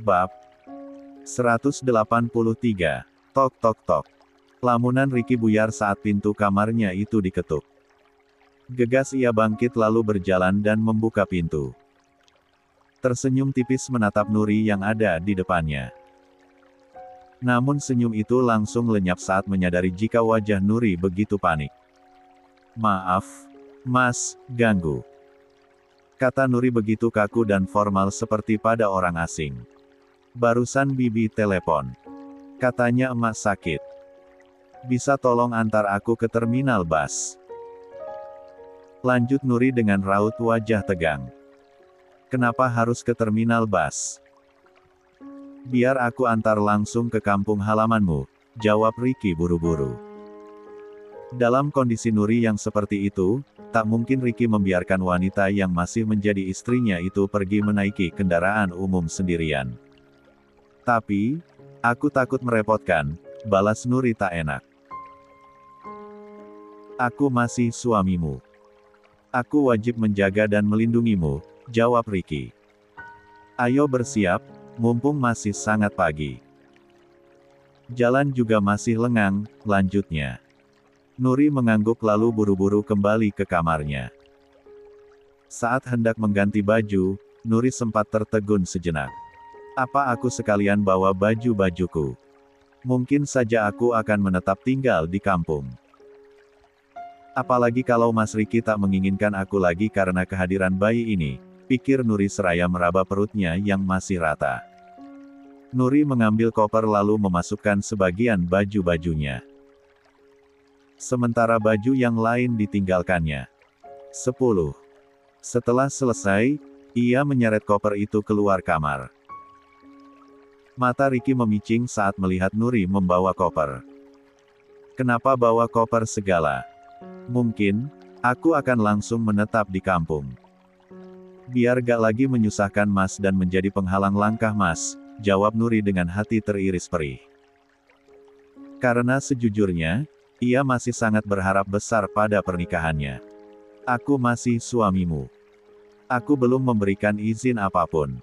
Bab 183. Tok tok tok. Lamunan Ricky buyar saat pintu kamarnya itu diketuk. Gegas ia bangkit lalu berjalan dan membuka pintu. Tersenyum tipis menatap Nuri yang ada di depannya. Namun senyum itu langsung lenyap saat menyadari jika wajah Nuri begitu panik. "Maaf, Mas, ganggu," kata Nuri begitu kaku dan formal seperti pada orang asing. "Barusan Bibi telepon. Katanya emak sakit. Bisa tolong antar aku ke terminal bus?" Lanjut Nuri dengan raut wajah tegang. "Kenapa harus ke terminal bus?" "Biar aku antar langsung ke kampung halamanmu," jawab Ricky buru-buru. Dalam kondisi Nuri yang seperti itu, tak mungkin Ricky membiarkan wanita yang masih menjadi istrinya itu pergi menaiki kendaraan umum sendirian. "Tapi, aku takut merepotkan," balas Nuri tak enak. "Aku masih suamimu. Aku wajib menjaga dan melindungimu," jawab Ricky. "Ayo bersiap, mumpung masih sangat pagi. Jalan juga masih lengang," lanjutnya. Nuri mengangguk lalu buru-buru kembali ke kamarnya. Saat hendak mengganti baju, Nuri sempat tertegun sejenak. "Apa aku sekalian bawa baju-bajuku? Mungkin saja aku akan menetap tinggal di kampung. Apalagi kalau Mas Ricky tak menginginkan aku lagi karena kehadiran bayi ini," pikir Nuri seraya meraba perutnya yang masih rata. Nuri mengambil koper lalu memasukkan sebagian baju-bajunya. Sementara baju yang lain ditinggalkannya. 10. Setelah selesai, ia menyeret koper itu keluar kamar. Mata Ricky memicing saat melihat Nuri membawa koper. "Kenapa bawa koper segala? Mungkin, aku akan langsung menetap di kampung. Biar gak lagi menyusahkan Mas dan menjadi penghalang langkah Mas," jawab Nuri dengan hati teriris perih. Karena sejujurnya, ia masih sangat berharap besar pada pernikahannya. "Aku masih suamimu. Aku belum memberikan izin apapun.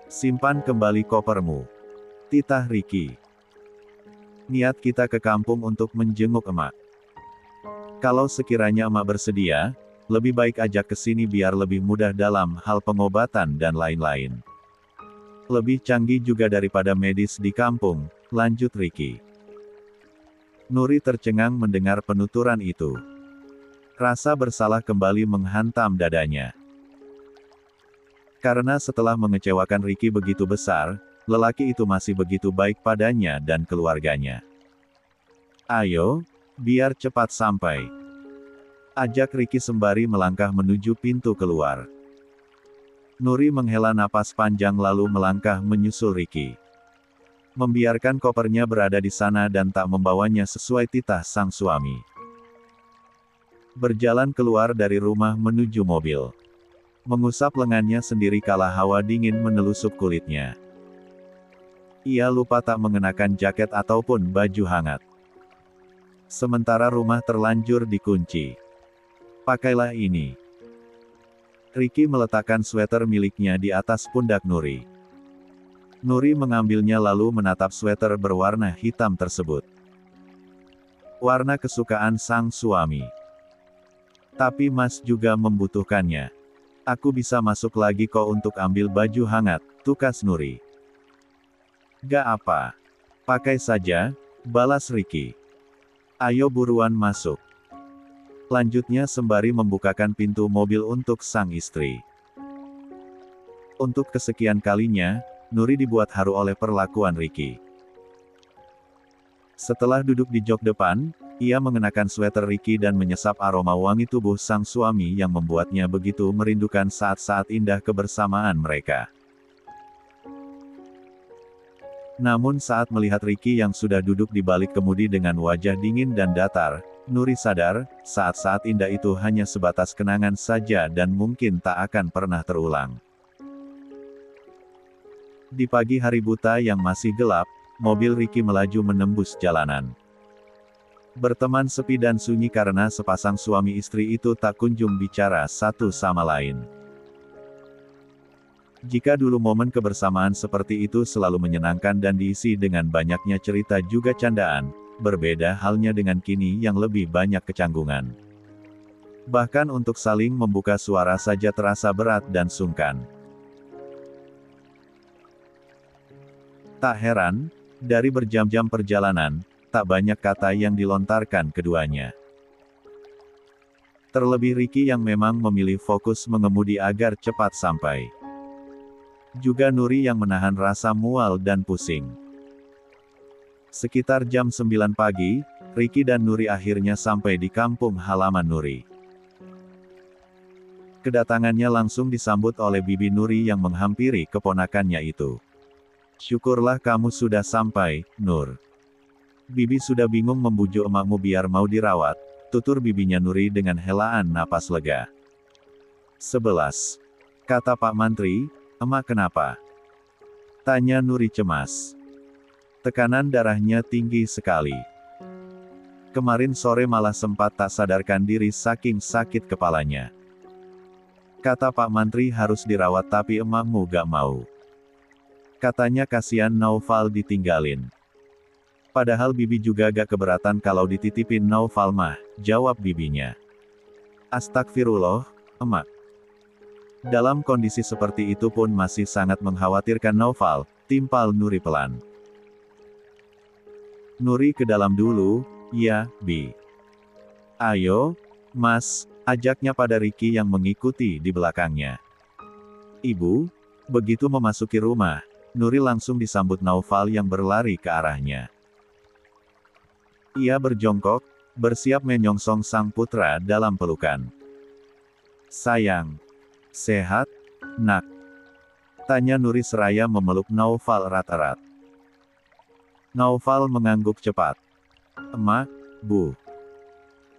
Simpan kembali kopermu," titah Ricky. "Niat kita ke kampung untuk menjenguk emak. Kalau sekiranya emak bersedia, lebih baik ajak ke sini biar lebih mudah dalam hal pengobatan dan lain-lain. Lebih canggih juga daripada medis di kampung," lanjut Ricky. Nuri tercengang mendengar penuturan itu. Rasa bersalah kembali menghantam dadanya. Karena setelah mengecewakan Ricky begitu besar, lelaki itu masih begitu baik padanya dan keluarganya. "Ayo, biar cepat sampai," ajak Ricky sembari melangkah menuju pintu keluar. Nuri menghela napas panjang lalu melangkah menyusul Ricky. Membiarkan kopernya berada di sana dan tak membawanya sesuai titah sang suami. Berjalan keluar dari rumah menuju mobil. Mengusap lengannya sendiri kala hawa dingin menelusup kulitnya. Ia lupa tak mengenakan jaket ataupun baju hangat. Sementara rumah terlanjur dikunci. "Pakailah ini." Ricky meletakkan sweter miliknya di atas pundak Nuri. Nuri mengambilnya lalu menatap sweter berwarna hitam tersebut. Warna kesukaan sang suami. "Tapi Mas juga membutuhkannya. Aku bisa masuk lagi kok untuk ambil baju hangat," tukas Nuri. "Gak apa. Pakai saja," balas Ricky. "Ayo buruan masuk," lanjutnya sembari membukakan pintu mobil untuk sang istri. Untuk kesekian kalinya, Nuri dibuat haru oleh perlakuan Ricky. Setelah duduk di jok depan, ia mengenakan sweater Ricky dan menyesap aroma wangi tubuh sang suami yang membuatnya begitu merindukan saat-saat indah kebersamaan mereka. Namun saat melihat Ricky yang sudah duduk di balik kemudi dengan wajah dingin dan datar, Nuri sadar, saat-saat indah itu hanya sebatas kenangan saja dan mungkin tak akan pernah terulang. Di pagi hari buta yang masih gelap, mobil Ricky melaju menembus jalanan. Berteman sepi dan sunyi karena sepasang suami istri itu tak kunjung bicara satu sama lain. Jika dulu momen kebersamaan seperti itu selalu menyenangkan dan diisi dengan banyaknya cerita juga candaan, berbeda halnya dengan kini yang lebih banyak kecanggungan. Bahkan untuk saling membuka suara saja terasa berat dan sungkan. Tak heran, dari berjam-jam perjalanan, tak banyak kata yang dilontarkan keduanya. Terlebih Ricky yang memang memilih fokus mengemudi agar cepat sampai. Juga Nuri yang menahan rasa mual dan pusing. Sekitar jam 9 pagi, Ricky dan Nuri akhirnya sampai di kampung halaman Nuri. Kedatangannya langsung disambut oleh Bibi Nuri yang menghampiri keponakannya itu. "Syukurlah kamu sudah sampai, Nur. Bibi sudah bingung membujuk emakmu biar mau dirawat," tutur bibinya Nuri dengan helaan napas lega. "11. Kata Pak Mantri, emak kenapa?" tanya Nuri cemas. Tekanan darahnya tinggi sekali. Kemarin sore malah sempat tak sadarkan diri saking sakit kepalanya. Kata Pak Mantri harus dirawat tapi emakmu gak mau. Katanya kasihan Naufal ditinggalin. Padahal Bibi juga gak keberatan kalau dititipin Naufal mah, jawab bibinya. Astagfirullah, emak. Dalam kondisi seperti itu pun masih sangat mengkhawatirkan Naufal, timpal Nuri pelan. Nuri ke dalam dulu, ya, Bi. Ayo, Mas, ajaknya pada Ricky yang mengikuti di belakangnya. Ibu, begitu memasuki rumah, Nuri langsung disambut Naufal yang berlari ke arahnya. Ia berjongkok, bersiap menyongsong sang putra dalam pelukan. Sayang. Sehat, nak? Tanya Nuri seraya memeluk Naufal erat-erat. Naufal mengangguk cepat. Emak, Bu.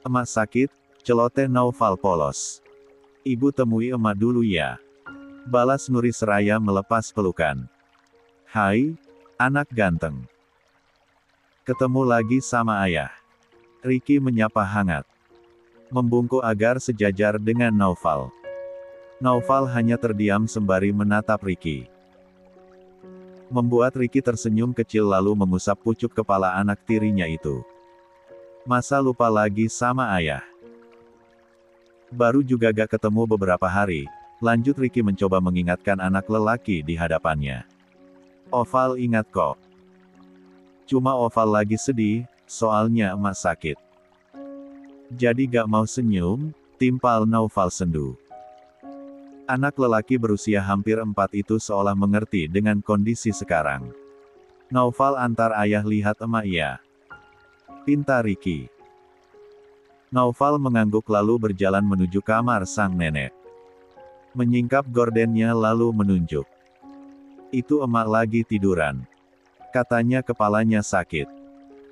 Emak sakit, celoteh Naufal polos. Ibu temui emak dulu ya. Balas Nuri seraya melepas pelukan. Hai, anak ganteng. Ketemu lagi sama ayah. Ricky menyapa hangat. Membungkuk agar sejajar dengan Naufal. Naufal hanya terdiam sembari menatap Ricky. Membuat Ricky tersenyum kecil lalu mengusap pucuk kepala anak tirinya itu. Masa lupa lagi sama ayah. Baru juga gak ketemu beberapa hari, lanjut Ricky mencoba mengingatkan anak lelaki di hadapannya. Oval ingat kok. Cuma Oval lagi sedih, soalnya emak sakit. Jadi gak mau senyum, timpal Naufal sendu. Anak lelaki berusia hampir 4 itu seolah mengerti dengan kondisi sekarang. Naufal antar ayah lihat emak ya. Pinta Ricky. Naufal mengangguk lalu berjalan menuju kamar sang nenek. Menyingkap gordennya lalu menunjuk. Itu emak lagi tiduran. Katanya kepalanya sakit.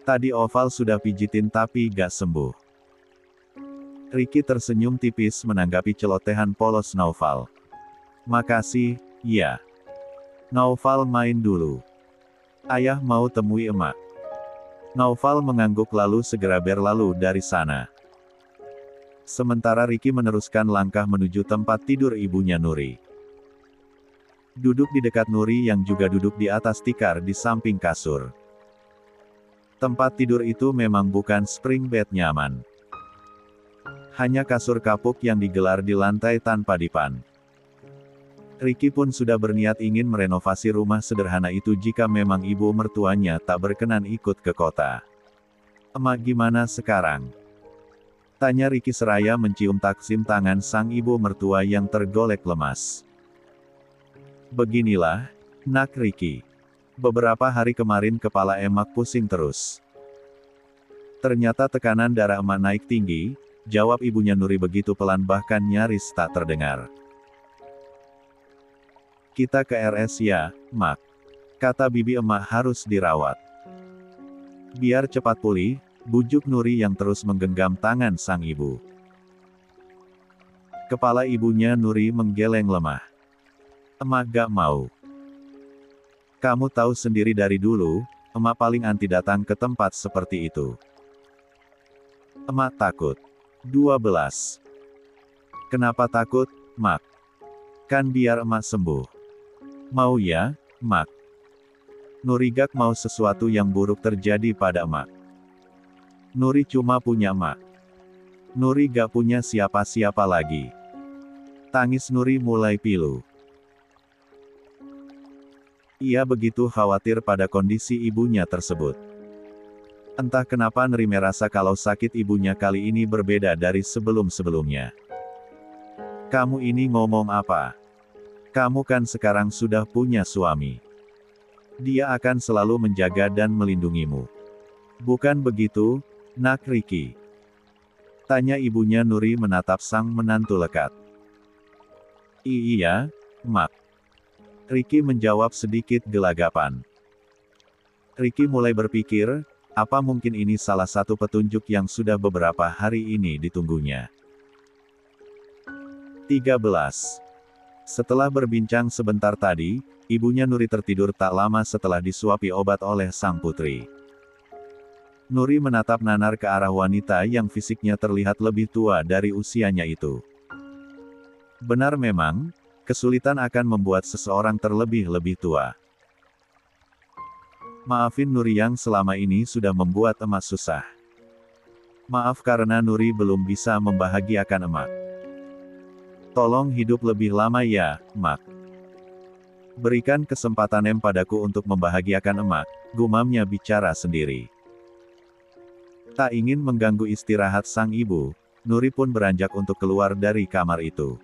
Tadi Oval sudah pijitin tapi gak sembuh. Ricky tersenyum tipis menanggapi celotehan polos Naufal. Makasih, ya. Naufal main dulu. Ayah mau temui emak. Naufal mengangguk lalu segera berlalu dari sana. Sementara Ricky meneruskan langkah menuju tempat tidur ibunya Nuri. Duduk di dekat Nuri yang juga duduk di atas tikar di samping kasur. Tempat tidur itu memang bukan spring bed nyaman. Hanya kasur kapuk yang digelar di lantai tanpa dipan. Ricky pun sudah berniat ingin merenovasi rumah sederhana itu jika memang ibu mertuanya tak berkenan ikut ke kota. Emak gimana sekarang? Tanya Ricky seraya mencium taksim tangan sang ibu mertua yang tergolek lemas. Beginilah, nak Ricky. Beberapa hari kemarin kepala emak pusing terus. Ternyata tekanan darah emak naik tinggi, jawab ibunya Nuri begitu pelan bahkan nyaris tak terdengar. Kita ke RS ya, mak. Kata bibi emak harus dirawat. Biar cepat pulih, bujuk Nuri yang terus menggenggam tangan sang ibu. Kepala ibunya Nuri menggeleng lemah. Emak gak mau. Kamu tahu sendiri dari dulu, emak paling anti datang ke tempat seperti itu. Emak takut. 12. Kenapa takut, mak? Kan biar emak sembuh. Mau ya, Mak? Nuri gak mau sesuatu yang buruk terjadi pada Mak. Nuri cuma punya Mak. Nuri gak punya siapa-siapa lagi. Tangis Nuri mulai pilu. Ia begitu khawatir pada kondisi ibunya tersebut. Entah kenapa Nuri merasa kalau sakit ibunya kali ini berbeda dari sebelum-sebelumnya. Kamu ini ngomong apa? Kamu kan sekarang sudah punya suami. Dia akan selalu menjaga dan melindungimu. Bukan begitu, Nak Ricky? Tanya ibunya. Nuri menatap sang menantu lekat. Iya, Mak. Ricky menjawab sedikit gelagapan. Ricky mulai berpikir, apa mungkin ini salah satu petunjuk yang sudah beberapa hari ini ditunggunya. 13. Setelah berbincang sebentar tadi, ibunya Nuri tertidur tak lama setelah disuapi obat oleh sang putri. Nuri menatap nanar ke arah wanita yang fisiknya terlihat lebih tua dari usianya itu. Benar memang, kesulitan akan membuat seseorang terlebih-lebih tua. Maafin Nuri yang selama ini sudah membuat emak susah. Maaf karena Nuri belum bisa membahagiakan emak. Tolong hidup lebih lama ya, Mak. Berikan kesempatan padaku untuk membahagiakan emak, gumamnya bicara sendiri. Tak ingin mengganggu istirahat sang ibu, Nuri pun beranjak untuk keluar dari kamar itu.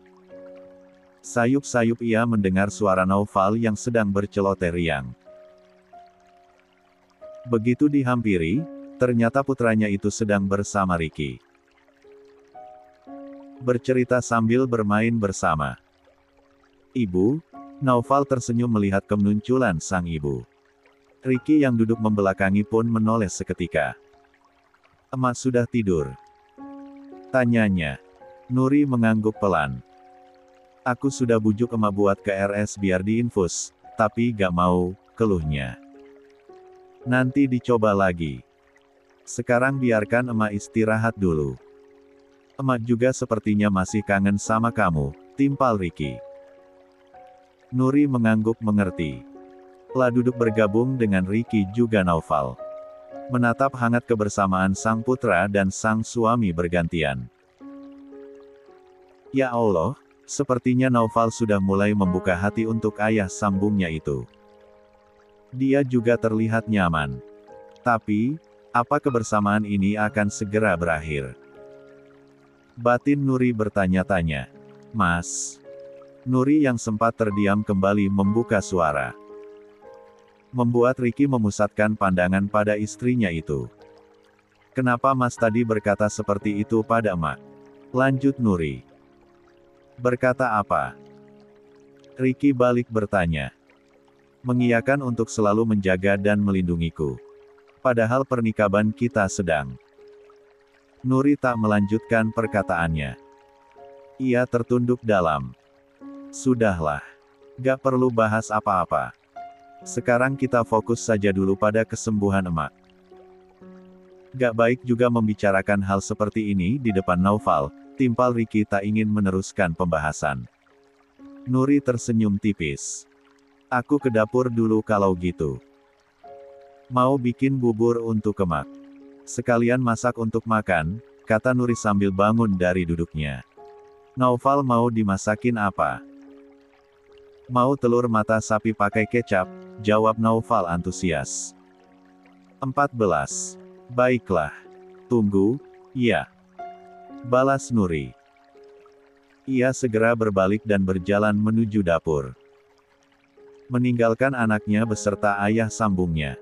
Sayup-sayup ia mendengar suara Naufal yang sedang berceloteh riang. Begitu dihampiri, ternyata putranya itu sedang bersama Ricky. Bercerita sambil bermain bersama. Ibu, Naufal tersenyum melihat kemunculan sang ibu. Ricky yang duduk membelakangi pun menoleh seketika. Emak sudah tidur? Tanyanya. Nuri mengangguk pelan. Aku sudah bujuk emak buat ke RS biar diinfus, tapi gak mau, keluhnya. Nanti dicoba lagi. Sekarang biarkan emak istirahat dulu. Emak juga sepertinya masih kangen sama kamu, timpal Ricky. Nuri mengangguk mengerti. Lah duduk bergabung dengan Ricky juga Naufal. Menatap hangat kebersamaan sang putra dan sang suami bergantian. Ya Allah, sepertinya Naufal sudah mulai membuka hati untuk ayah sambungnya itu. Dia juga terlihat nyaman. Tapi, apa kebersamaan ini akan segera berakhir? Batin Nuri bertanya-tanya. Mas. Nuri yang sempat terdiam kembali membuka suara. Membuat Ricky memusatkan pandangan pada istrinya itu. Kenapa Mas tadi berkata seperti itu pada emak? Lanjut Nuri. Berkata apa? Ricky balik bertanya. Mengiyakan untuk selalu menjaga dan melindungiku. Padahal pernikahan kita sedang. Nuri tak melanjutkan perkataannya. Ia tertunduk dalam. Sudahlah. Gak perlu bahas apa-apa. Sekarang kita fokus saja dulu pada kesembuhan emak. Gak baik juga membicarakan hal seperti ini di depan Naufal, timpal Ricky tak ingin meneruskan pembahasan. Nuri tersenyum tipis. Aku ke dapur dulu kalau gitu. Mau bikin bubur untuk emak. Sekalian masak untuk makan, kata Nuri sambil bangun dari duduknya. Naufal mau dimasakin apa? Mau telur mata sapi pakai kecap, jawab Naufal antusias. 14. Baiklah. Tunggu, ya. Balas Nuri. Ia segera berbalik dan berjalan menuju dapur. Meninggalkan anaknya beserta ayah sambungnya.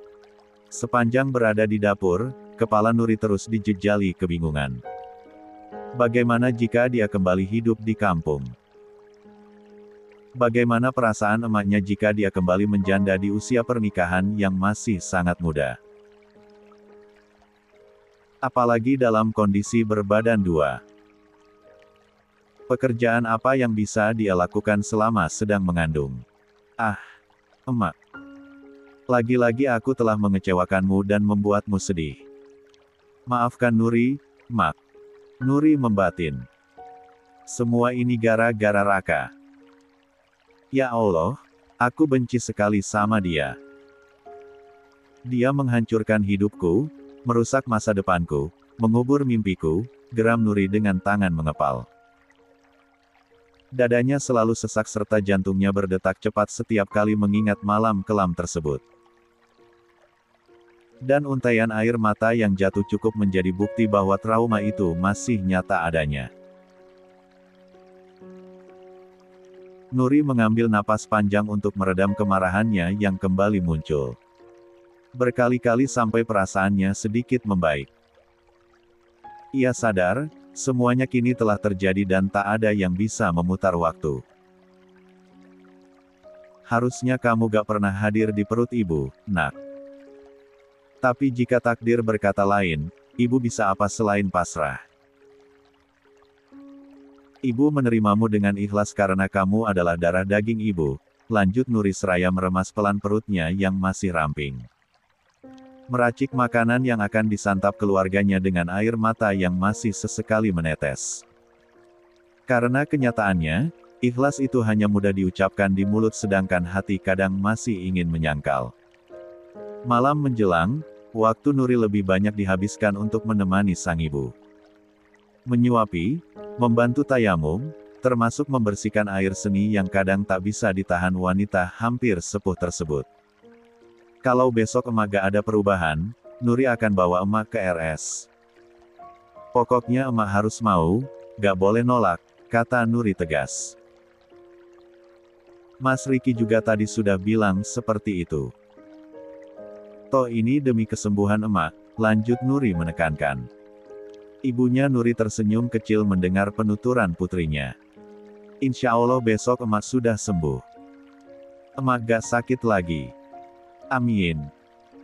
Sepanjang berada di dapur, kepala Nuri terus dijejali kebingungan. Bagaimana jika dia kembali hidup di kampung? Bagaimana perasaan emaknya jika dia kembali menjanda di usia pernikahan yang masih sangat muda? Apalagi dalam kondisi berbadan dua. Pekerjaan apa yang bisa dia lakukan selama sedang mengandung? Ah, emak. Lagi-lagi aku telah mengecewakanmu dan membuatmu sedih. Maafkan Nuri, Mak. Nuri membatin. Semua ini gara-gara Raka. Ya Allah, Aku benci sekali sama dia. Dia menghancurkan hidupku, merusak masa depanku, mengubur mimpiku, geram Nuri dengan tangan mengepal. Dadanya selalu sesak serta jantungnya berdetak cepat setiap kali mengingat malam kelam tersebut. Dan untaian air mata yang jatuh cukup menjadi bukti bahwa trauma itu masih nyata adanya. Nuri mengambil napas panjang untuk meredam kemarahannya yang kembali muncul. Berkali-kali sampai perasaannya sedikit membaik. Ia sadar, semuanya kini telah terjadi dan tak ada yang bisa memutar waktu. Harusnya kamu gak pernah hadir di perut ibu, nak. Tapi jika takdir berkata lain, ibu bisa apa selain pasrah? Ibu menerimamu dengan ikhlas karena kamu adalah darah daging ibu, lanjut Nuri seraya meremas pelan perutnya yang masih ramping. Meracik makanan yang akan disantap keluarganya dengan air mata yang masih sesekali menetes. Karena kenyataannya, ikhlas itu hanya mudah diucapkan di mulut sedangkan hati kadang masih ingin menyangkal. Malam menjelang, waktu Nuri lebih banyak dihabiskan untuk menemani sang ibu. Menyuapi, membantu tayamum, termasuk membersihkan air seni yang kadang tak bisa ditahan wanita hampir sepuh tersebut. Kalau besok emak gak ada perubahan, Nuri akan bawa emak ke RS. Pokoknya emak harus mau, gak boleh nolak, kata Nuri tegas. Mas Riki juga tadi sudah bilang seperti itu. Toh ini demi kesembuhan emak, lanjut Nuri menekankan. Ibunya Nuri tersenyum kecil mendengar penuturan putrinya. Insya Allah besok emak sudah sembuh. Emak gak sakit lagi. Amin.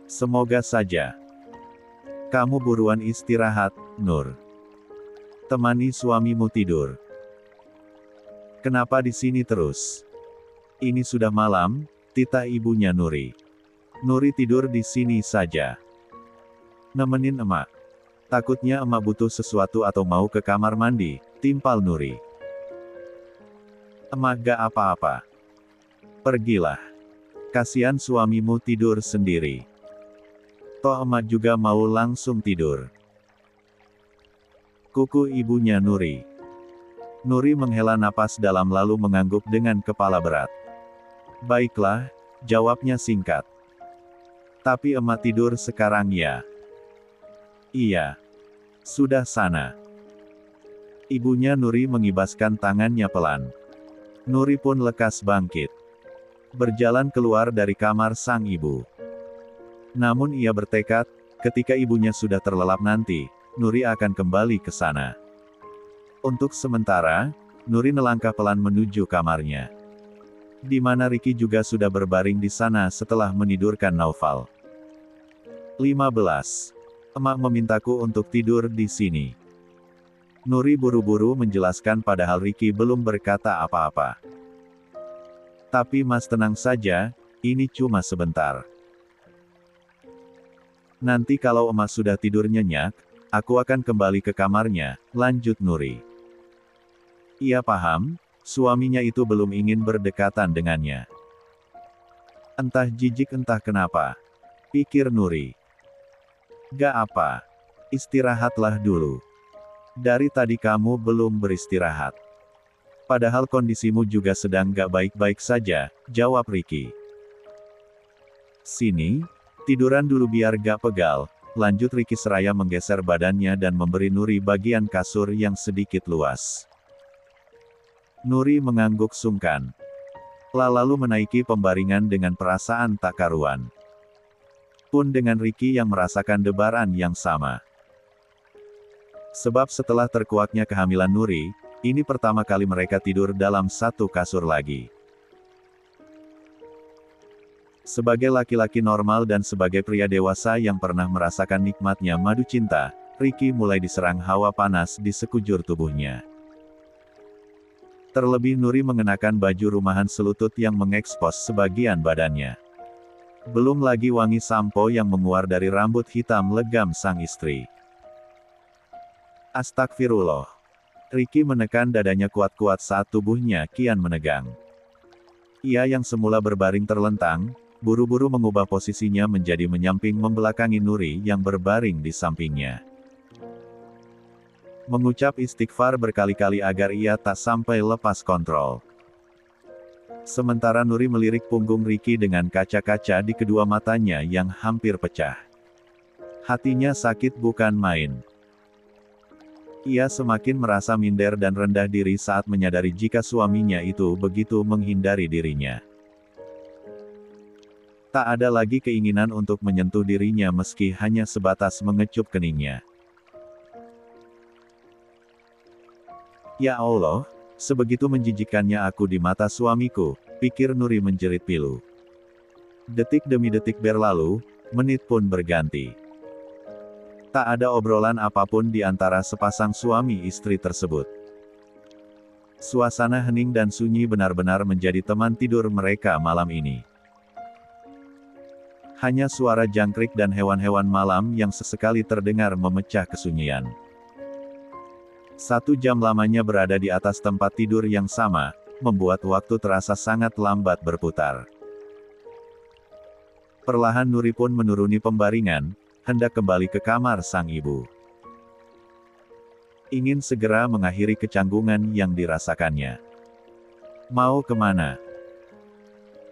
Semoga saja. Kamu buruan istirahat, Nur. Temani suamimu tidur. Kenapa di sini terus? Ini sudah malam, titah ibunya Nuri. Nuri tidur di sini saja. Nemenin emak. Takutnya emak butuh sesuatu atau mau ke kamar mandi, timpal Nuri. Emak gak apa-apa. Pergilah. Kasihan suamimu tidur sendiri. Toh emak juga mau langsung tidur. Kuku ibunya Nuri. Nuri menghela napas dalam lalu mengangguk dengan kepala berat. Baiklah, jawabnya singkat. Tapi emak tidur sekarang ya? Iya. Sudah sana. Ibunya Nuri mengibaskan tangannya pelan. Nuri pun lekas bangkit. Berjalan keluar dari kamar sang ibu. Namun ia bertekad, ketika ibunya sudah terlelap nanti, Nuri akan kembali ke sana. Untuk sementara, Nuri melangkah pelan menuju kamarnya. Di mana Riki juga sudah berbaring di sana setelah menidurkan Naufal. 15. Emak memintaku untuk tidur di sini. Nuri buru-buru menjelaskan padahal Riki belum berkata apa-apa. Tapi mas tenang saja, ini cuma sebentar. Nanti kalau emas sudah tidur nyenyak, aku akan kembali ke kamarnya, lanjut Nuri. Ia paham, suaminya itu belum ingin berdekatan dengannya. Entah jijik entah kenapa. Pikir Nuri. Gak apa. Istirahatlah dulu. Dari tadi kamu belum beristirahat. Padahal kondisimu juga sedang gak baik-baik saja, jawab Riki. Sini, tiduran dulu biar gak pegal, lanjut Riki seraya menggeser badannya dan memberi Nuri bagian kasur yang sedikit luas. Nuri mengangguk sungkan. Lalu menaiki pembaringan dengan perasaan tak karuan. Pun dengan Riki yang merasakan debaran yang sama. Sebab setelah terkuaknya kehamilan Nuri, ini pertama kali mereka tidur dalam satu kasur lagi. Sebagai laki-laki normal dan sebagai pria dewasa yang pernah merasakan nikmatnya madu cinta, Riki mulai diserang hawa panas di sekujur tubuhnya. Terlebih Nuri mengenakan baju rumahan selutut yang mengekspos sebagian badannya. Belum lagi wangi sampo yang menguar dari rambut hitam legam sang istri. Astagfirullah. Riki menekan dadanya kuat-kuat saat tubuhnya kian menegang. Ia yang semula berbaring terlentang, buru-buru mengubah posisinya menjadi menyamping membelakangi Nuri yang berbaring di sampingnya. Mengucap istighfar berkali-kali agar ia tak sampai lepas kontrol. Sementara Nuri melirik punggung Ricky dengan kaca-kaca di kedua matanya yang hampir pecah. Hatinya sakit bukan main. Ia semakin merasa minder dan rendah diri saat menyadari jika suaminya itu begitu menghindari dirinya. Tak ada lagi keinginan untuk menyentuh dirinya meski hanya sebatas mengecup keningnya. Ya Allah, sebegitu menjijikkannya aku di mata suamiku, pikir Nuri menjerit pilu. Detik demi detik berlalu, menit pun berganti. Tak ada obrolan apapun di antara sepasang suami istri tersebut. Suasana hening dan sunyi benar-benar menjadi teman tidur mereka malam ini. Hanya suara jangkrik dan hewan-hewan malam yang sesekali terdengar memecah kesunyian. 1 jam lamanya berada di atas tempat tidur yang sama, membuat waktu terasa sangat lambat berputar. Perlahan Nuri pun menuruni pembaringan, hendak kembali ke kamar sang ibu. Ingin segera mengakhiri kecanggungan yang dirasakannya. Mau kemana?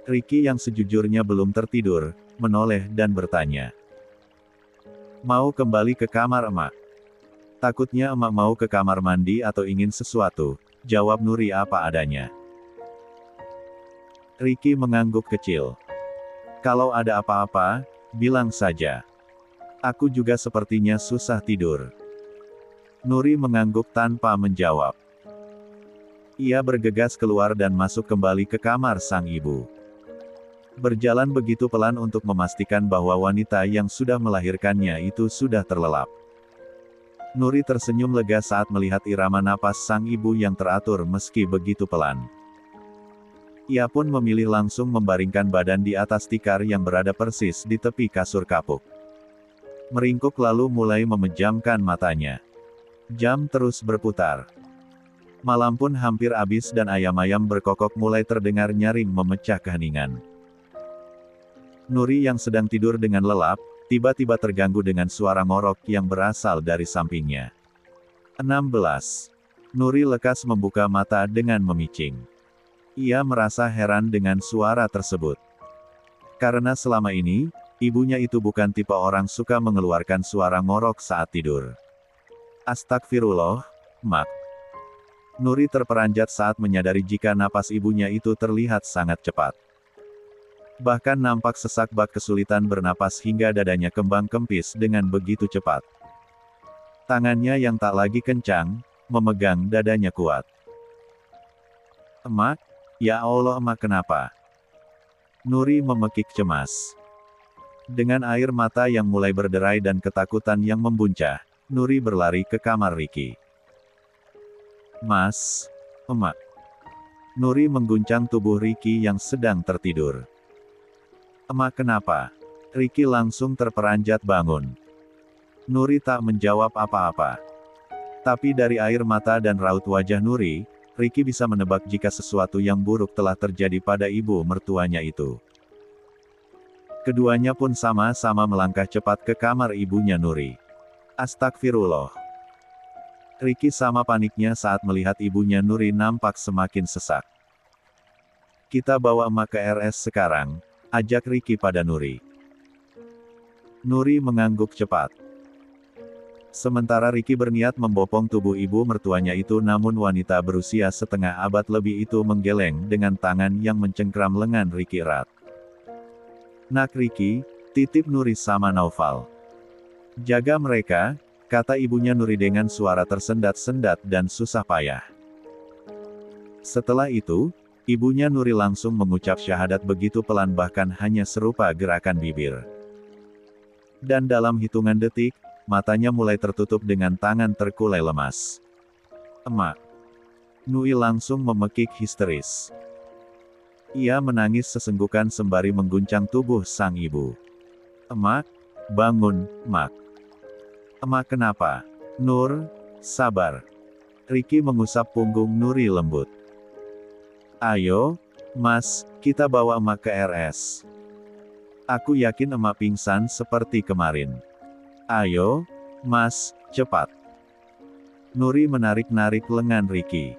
Ricky yang sejujurnya belum tertidur, menoleh dan bertanya. Mau kembali ke kamar emak. Takutnya emak mau ke kamar mandi atau ingin sesuatu, jawab Nuri apa adanya. Ricky mengangguk kecil. Kalau ada apa-apa, bilang saja. Aku juga sepertinya susah tidur. Nuri mengangguk tanpa menjawab. Ia bergegas keluar dan masuk kembali ke kamar sang ibu. Berjalan begitu pelan untuk memastikan bahwa wanita yang sudah melahirkannya itu sudah terlelap. Nuri tersenyum lega saat melihat irama napas sang ibu yang teratur meski begitu pelan. Ia pun memilih langsung membaringkan badan di atas tikar yang berada persis di tepi kasur kapuk. Meringkuk lalu mulai memejamkan matanya. Jam terus berputar. Malam pun hampir habis dan ayam-ayam berkokok mulai terdengar nyaring memecah keheningan. Nuri yang sedang tidur dengan lelap, tiba-tiba terganggu dengan suara ngorok yang berasal dari sampingnya. 16. Nuri lekas membuka mata dengan memicing. Ia merasa heran dengan suara tersebut. Karena selama ini, ibunya itu bukan tipe orang suka mengeluarkan suara ngorok saat tidur. Astagfirullah, Mak. Nuri terperanjat saat menyadari jika napas ibunya itu terlihat sangat cepat. Bahkan nampak sesak bak kesulitan bernapas hingga dadanya kembang kempis dengan begitu cepat. Tangannya yang tak lagi kencang, memegang dadanya kuat. Emak? Ya Allah emak kenapa? Nuri memekik cemas. Dengan air mata yang mulai berderai dan ketakutan yang membuncah, Nuri berlari ke kamar Ricky. Mas, emak. Nuri mengguncang tubuh Ricky yang sedang tertidur. Emak kenapa? Ricky langsung terperanjat bangun. Nuri tak menjawab apa-apa. Tapi dari air mata dan raut wajah Nuri, Ricky bisa menebak jika sesuatu yang buruk telah terjadi pada ibu mertuanya itu. Keduanya pun sama-sama melangkah cepat ke kamar ibunya Nuri. Astagfirullah. Ricky sama paniknya saat melihat ibunya Nuri nampak semakin sesak. Kita bawa emak ke RS sekarang, ajak Ricky pada Nuri. Nuri mengangguk cepat. Sementara Ricky berniat membopong tubuh ibu mertuanya itu, namun wanita berusia setengah abad lebih itu menggeleng dengan tangan yang mencengkram lengan Ricky erat. Nak Ricky, titip Nuri sama Naufal. Jaga mereka, kata ibunya Nuri dengan suara tersendat-sendat dan susah payah. Setelah itu, ibunya Nuri langsung mengucap syahadat begitu pelan bahkan hanya serupa gerakan bibir. Dan dalam hitungan detik, matanya mulai tertutup dengan tangan terkulai lemas. Emak. Nui langsung memekik histeris. Ia menangis sesenggukan sembari mengguncang tubuh sang ibu. Emak, bangun, Mak. Emak kenapa? Nur, sabar. Ricky mengusap punggung Nuri lembut. Ayo, Mas, kita bawa emak ke RS. Aku yakin emak pingsan seperti kemarin. Ayo, Mas, cepat. Nuri menarik-narik lengan Ricky.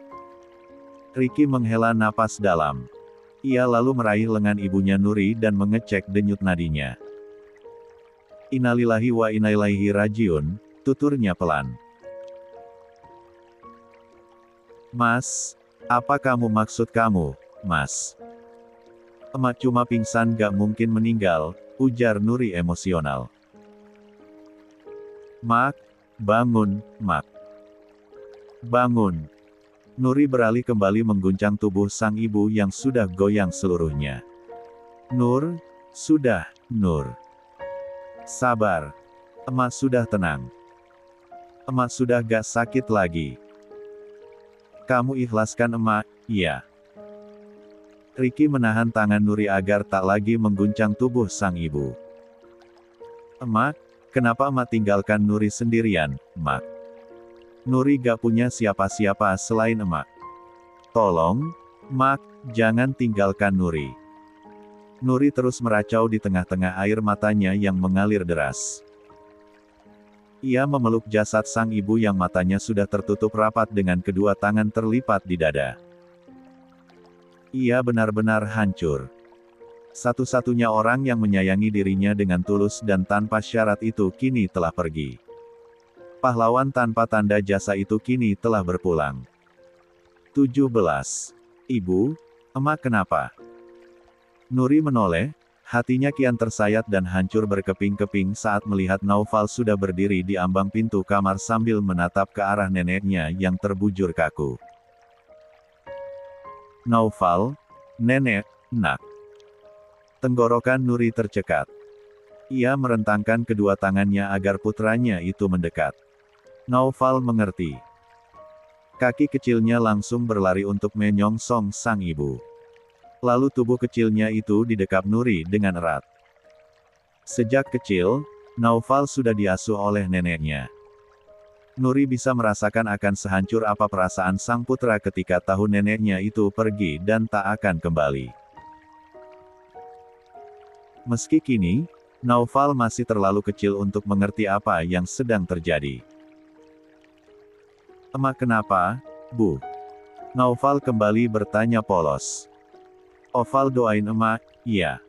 Ricky menghela napas dalam. Ia lalu meraih lengan ibunya Nuri dan mengecek denyut nadinya. Innalillahi wa inna ilaihi rajiun, tuturnya pelan. Mas, apa kamu maksud kamu, Mas? Emak cuma pingsan gak mungkin meninggal, ujar Nuri emosional. Mak, bangun, Mak. Bangun. Nuri beralih kembali mengguncang tubuh sang ibu yang sudah goyang seluruhnya. Nur, sudah, Nur. Sabar. Emak sudah tenang. Emak sudah gak sakit lagi. Kamu ikhlaskan emak, iya. Ricky menahan tangan Nuri agar tak lagi mengguncang tubuh sang ibu. Emak, kenapa emak tinggalkan Nuri sendirian, Mak? Nuri gak punya siapa-siapa selain emak. Tolong, Mak, jangan tinggalkan Nuri. Nuri terus meracau di tengah-tengah air matanya yang mengalir deras. Ia memeluk jasad sang ibu yang matanya sudah tertutup rapat dengan kedua tangan terlipat di dada. Ia benar-benar hancur. Satu-satunya orang yang menyayangi dirinya dengan tulus dan tanpa syarat itu kini telah pergi. Pahlawan tanpa tanda jasa itu kini telah berpulang. 17. Ibu, emak kenapa? Nuri menoleh, hatinya kian tersayat dan hancur berkeping-keping saat melihat Naufal sudah berdiri di ambang pintu kamar sambil menatap ke arah neneknya yang terbujur kaku. Naufal, nenek, nak. Tenggorokan Nuri tercekat. Ia merentangkan kedua tangannya agar putranya itu mendekat. Naufal mengerti. Kaki kecilnya langsung berlari untuk menyongsong sang ibu. Lalu tubuh kecilnya itu didekap Nuri dengan erat. Sejak kecil, Naufal sudah diasuh oleh neneknya. Nuri bisa merasakan akan sehancur apa perasaan sang putra ketika tahu neneknya itu pergi dan tak akan kembali. Meski kini, Naufal masih terlalu kecil untuk mengerti apa yang sedang terjadi. Emak kenapa, Bu? Naufal kembali bertanya polos. Oval doain emak, iya.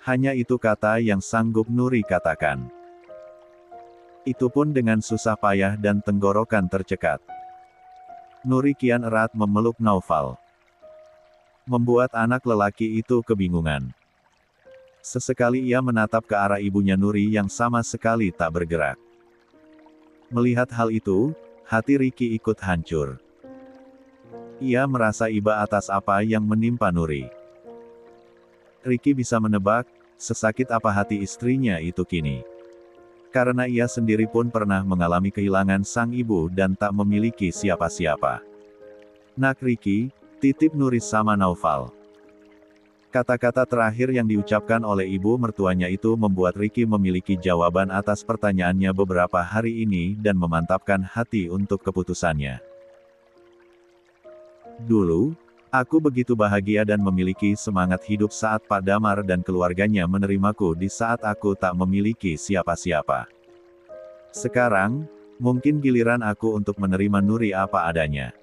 Hanya itu kata yang sanggup Nuri katakan. Itu pun dengan susah payah dan tenggorokan tercekat. Nuri kian erat memeluk Naufal. Membuat anak lelaki itu kebingungan. Sesekali ia menatap ke arah ibunya Nuri yang sama sekali tak bergerak. Melihat hal itu, hati Ricky ikut hancur. Ia merasa iba atas apa yang menimpa Nuri. Ricky bisa menebak, sesakit apa hati istrinya itu kini. Karena ia sendiri pun pernah mengalami kehilangan sang ibu dan tak memiliki siapa-siapa. Nak Ricky, titip Nuri sama Naufal. Kata-kata terakhir yang diucapkan oleh ibu mertuanya itu membuat Ricky memiliki jawaban atas pertanyaannya beberapa hari ini dan memantapkan hati untuk keputusannya. Dulu, aku begitu bahagia dan memiliki semangat hidup saat Pak Damar dan keluarganya menerimaku di saat aku tak memiliki siapa-siapa. Sekarang, mungkin giliran aku untuk menerima Nuri apa adanya.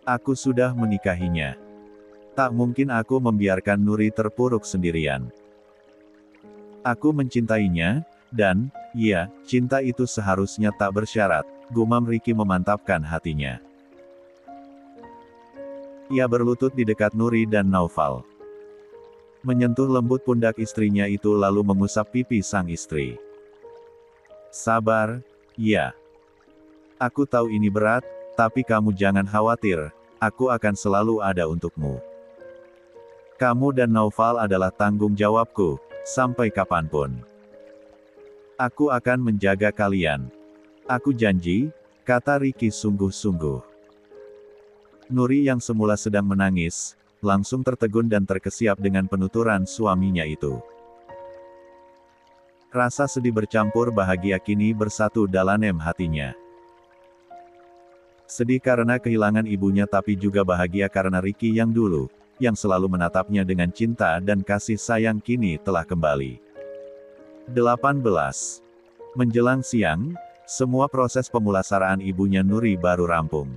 Aku sudah menikahinya. Tak mungkin aku membiarkan Nuri terpuruk sendirian. Aku mencintainya, dan, ya, cinta itu seharusnya tak bersyarat, gumam Ricky memantapkan hatinya. Ia berlutut di dekat Nuri dan Naufal. Menyentuh lembut pundak istrinya itu lalu mengusap pipi sang istri. Sabar, ya. Aku tahu ini berat, tapi kamu jangan khawatir, aku akan selalu ada untukmu. Kamu dan Naufal adalah tanggung jawabku, sampai kapanpun. Aku akan menjaga kalian. Aku janji, kata Ricky sungguh-sungguh. Nuri yang semula sedang menangis, langsung tertegun dan terkesiap dengan penuturan suaminya itu. Rasa sedih bercampur bahagia kini bersatu dalam hatinya. Sedih karena kehilangan ibunya tapi juga bahagia karena Ricky yang dulu, yang selalu menatapnya dengan cinta dan kasih sayang kini telah kembali. 18. Menjelang siang, semua proses pemulasaraan ibunya Nuri baru rampung.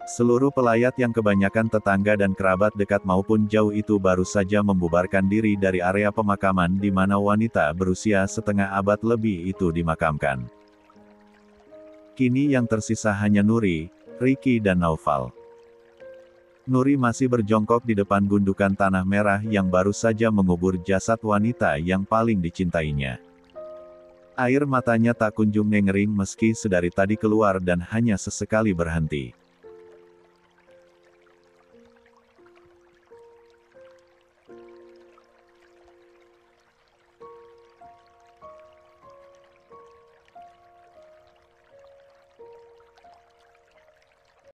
Seluruh pelayat yang kebanyakan tetangga dan kerabat dekat maupun jauh itu baru saja membubarkan diri dari area pemakaman di mana wanita berusia setengah abad lebih itu dimakamkan. Kini yang tersisa hanya Nuri, Ricky dan Naufal. Nuri masih berjongkok di depan gundukan tanah merah yang baru saja mengubur jasad wanita yang paling dicintainya. Air matanya tak kunjung mengering meski sedari tadi keluar dan hanya sesekali berhenti.